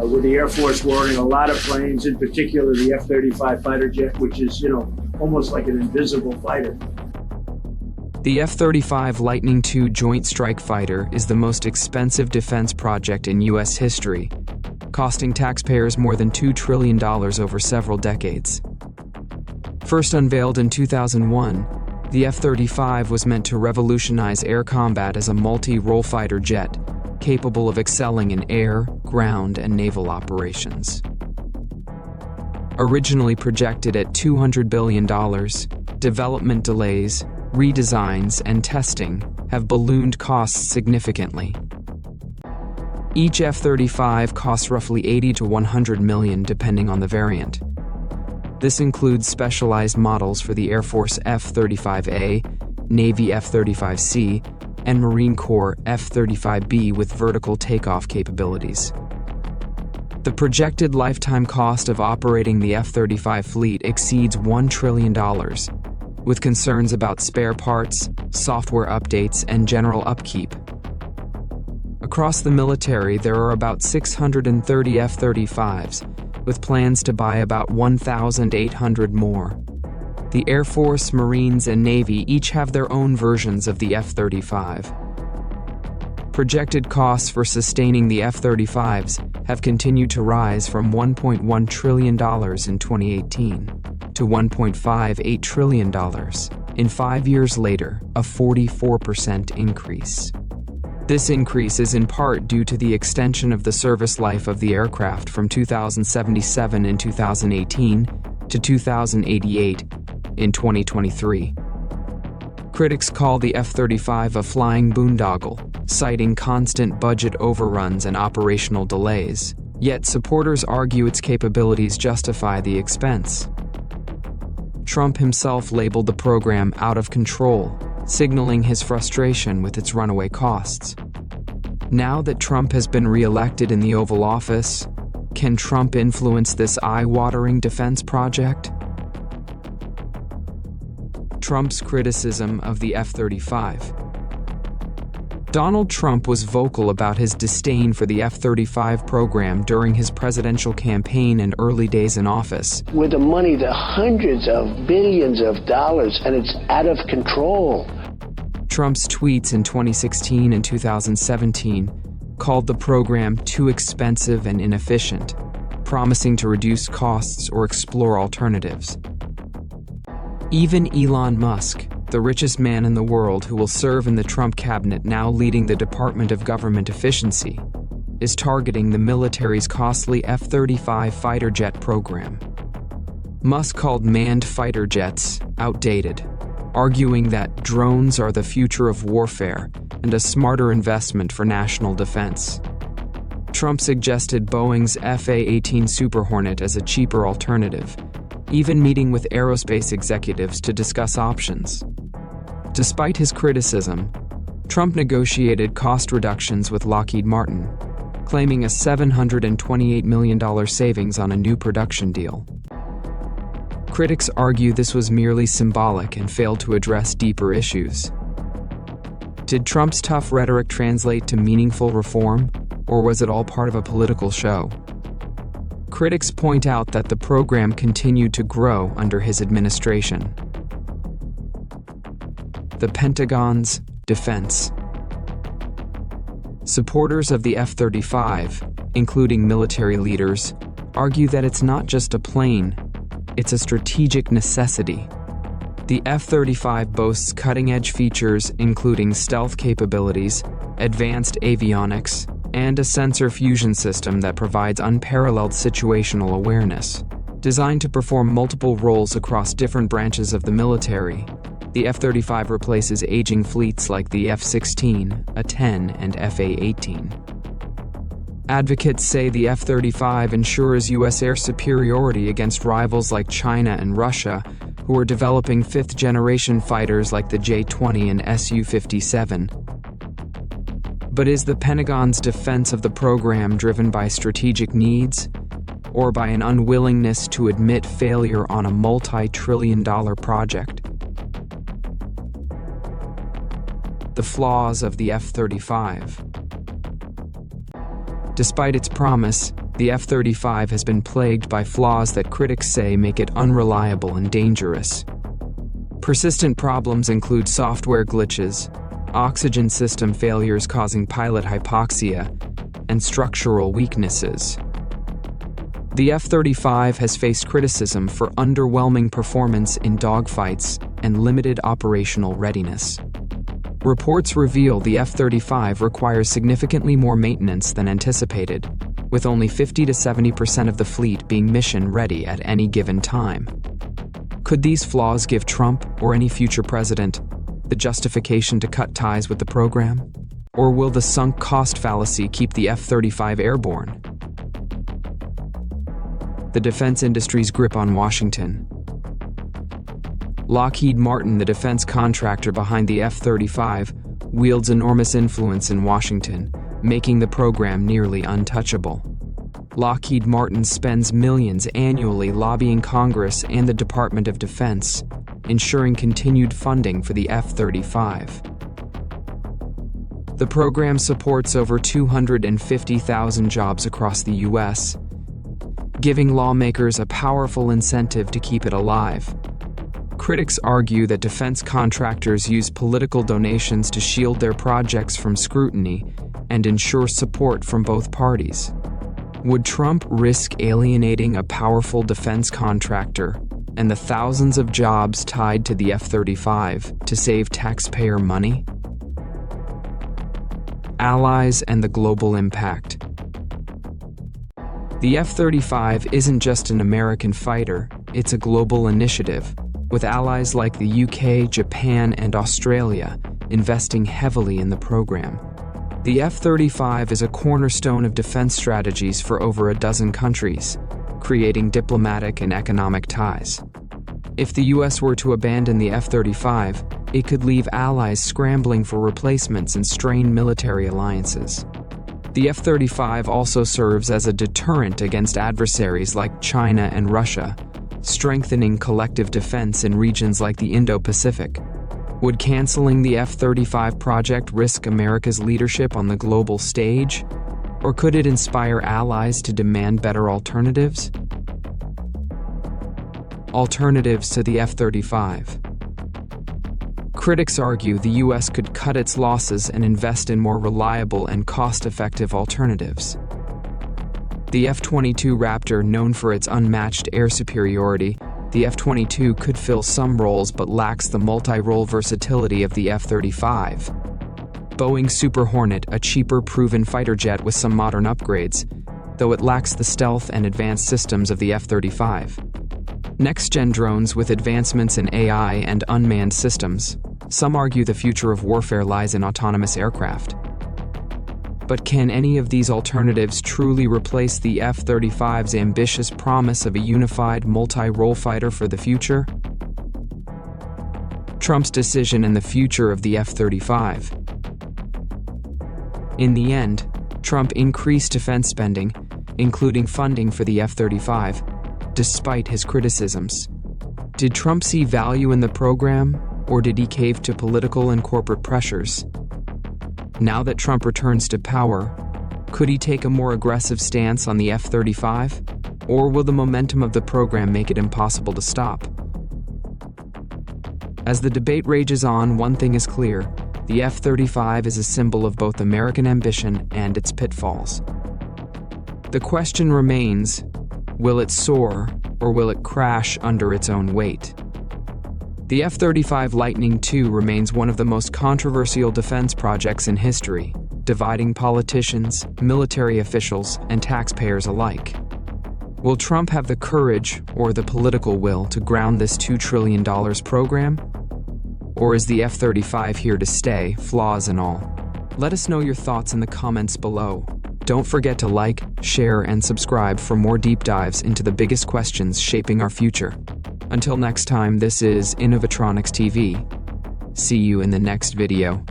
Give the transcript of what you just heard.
with the Air Force ordering a lot of planes, in particular the F-35 fighter jet, which is, almost like an invisible fighter. The F-35 Lightning II Joint Strike Fighter is the most expensive defense project in U.S. history, costing taxpayers more than $2 trillion over several decades. First unveiled in 2001, the F-35 was meant to revolutionize air combat as a multi-role fighter jet, capable of excelling in air, ground, and naval operations. Originally projected at $200 billion, development delays, redesigns, and testing have ballooned costs significantly. Each F-35 costs roughly $80 to $100 million depending on the variant. This includes specialized models for the Air Force F-35A, Navy F-35C, and Marine Corps F-35B with vertical takeoff capabilities. The projected lifetime cost of operating the F-35 fleet exceeds $1 trillion, with concerns about spare parts, software updates, and general upkeep. Across the military, there are about 630 F-35s, with plans to buy about 1,800 more. The Air Force, Marines, and Navy each have their own versions of the F-35. Projected costs for sustaining the F-35s have continued to rise from $1.1 trillion in 2018 to $1.58 trillion in 5 years later, a 44% increase. This increase is in part due to the extension of the service life of the aircraft from 2077 in 2018 to 2088 in 2023. Critics call the F-35 a flying boondoggle, citing constant budget overruns and operational delays, yet supporters argue its capabilities justify the expense. Trump himself labeled the program out of control, signaling his frustration with its runaway costs. Now that Trump has been re-elected in the Oval Office, can Trump influence this eye-watering defense project? Trump's criticism of the F-35. Donald Trump was vocal about his disdain for the F-35 program during his presidential campaign and early days in office. With the money, the hundreds of billions of dollars, and it's out of control. Trump's tweets in 2016 and 2017 called the program too expensive and inefficient, promising to reduce costs or explore alternatives. Even Elon Musk, the richest man in the world who will serve in the Trump cabinet now leading the Department of Government Efficiency, is targeting the military's costly F-35 fighter jet program. Musk called manned fighter jets outdated, arguing that drones are the future of warfare and a smarter investment for national defense. Trump suggested Boeing's F/A-18 Super Hornet as a cheaper alternative, even meeting with aerospace executives to discuss options. Despite his criticism, Trump negotiated cost reductions with Lockheed Martin, claiming a $728 million savings on a new production deal. Critics argue this was merely symbolic and failed to address deeper issues. Did Trump's tough rhetoric translate to meaningful reform, or was it all part of a political show? Critics point out that the program continued to grow under his administration. The Pentagon's defense. Supporters of the F-35, including military leaders, argue that it's not just a plane, it's a strategic necessity. The F-35 boasts cutting-edge features including stealth capabilities, advanced avionics, and a sensor fusion system that provides unparalleled situational awareness. Designed to perform multiple roles across different branches of the military, the F-35 replaces aging fleets like the F-16, A-10, and F/A-18. Advocates say the F-35 ensures U.S. air superiority against rivals like China and Russia, who are developing fifth-generation fighters like the J-20 and Su-57. But is the Pentagon's defense of the program driven by strategic needs, or by an unwillingness to admit failure on a multi-trillion-dollar project? The flaws of the F-35. Despite its promise, The F-35 has been plagued by flaws that critics say make it unreliable and dangerous. Persistent problems include software glitches, oxygen system failures causing pilot hypoxia, and structural weaknesses. The F-35 has faced criticism for underwhelming performance in dogfights and limited operational readiness. Reports reveal the F-35 requires significantly more maintenance than anticipated, with only 50 to 70% of the fleet being mission-ready at any given time. Could these flaws give Trump, or any future president, the justification to cut ties with the program? Or will the sunk cost fallacy keep the F-35 airborne? The defense industry's grip on Washington. Lockheed Martin, the defense contractor behind the F-35, wields enormous influence in Washington, making the program nearly untouchable. Lockheed Martin spends millions annually lobbying Congress and the Department of Defense, ensuring continued funding for the F-35. The program supports over 250,000 jobs across the U.S., giving lawmakers a powerful incentive to keep it alive. Critics argue that defense contractors use political donations to shield their projects from scrutiny and ensure support from both parties. Would Trump risk alienating a powerful defense contractor and the thousands of jobs tied to the F-35 to save taxpayer money? Allies and the global impact. The F-35 isn't just an American fighter, it's a global initiative, with allies like the UK, Japan, and Australia investing heavily in the program. The F-35 is a cornerstone of defense strategies for over a dozen countries, creating diplomatic and economic ties. If the US were to abandon the F-35, it could leave allies scrambling for replacements and strain military alliances. The F-35 also serves as a deterrent against adversaries like China and Russia, strengthening collective defense in regions like the Indo-Pacific. Would canceling the F-35 project risk America's leadership on the global stage? Or could it inspire allies to demand better alternatives? Alternatives to the F-35. Critics argue the U.S. could cut its losses and invest in more reliable and cost-effective alternatives. The F-22 Raptor, known for its unmatched air superiority, the F-22 could fill some roles but lacks the multi-role versatility of the F-35. Boeing's Super Hornet, a cheaper, proven fighter jet with some modern upgrades, though it lacks the stealth and advanced systems of the F-35. Next-gen drones with advancements in AI and unmanned systems. Some argue the future of warfare lies in autonomous aircraft. But can any of these alternatives truly replace the F-35's ambitious promise of a unified, multi-role fighter for the future? Trump's decision and the future of the F-35. In the end, Trump increased defense spending, including funding for the F-35, despite his criticisms. Did Trump see value in the program, or did he cave to political and corporate pressures? Now that Trump returns to power, could he take a more aggressive stance on the F-35? Or will the momentum of the program make it impossible to stop? As the debate rages on, one thing is clear: the F-35 is a symbol of both American ambition and its pitfalls. The question remains, will it soar, or will it crash under its own weight? The F-35 Lightning II remains one of the most controversial defense projects in history, dividing politicians, military officials, and taxpayers alike. Will Trump have the courage or the political will to ground this $2 trillion program? Or is the F-35 here to stay, flaws and all? Let us know your thoughts in the comments below. Don't forget to like, share, and subscribe for more deep dives into the biggest questions shaping our future. Until next time, this is Innovatronics TV. See you in the next video.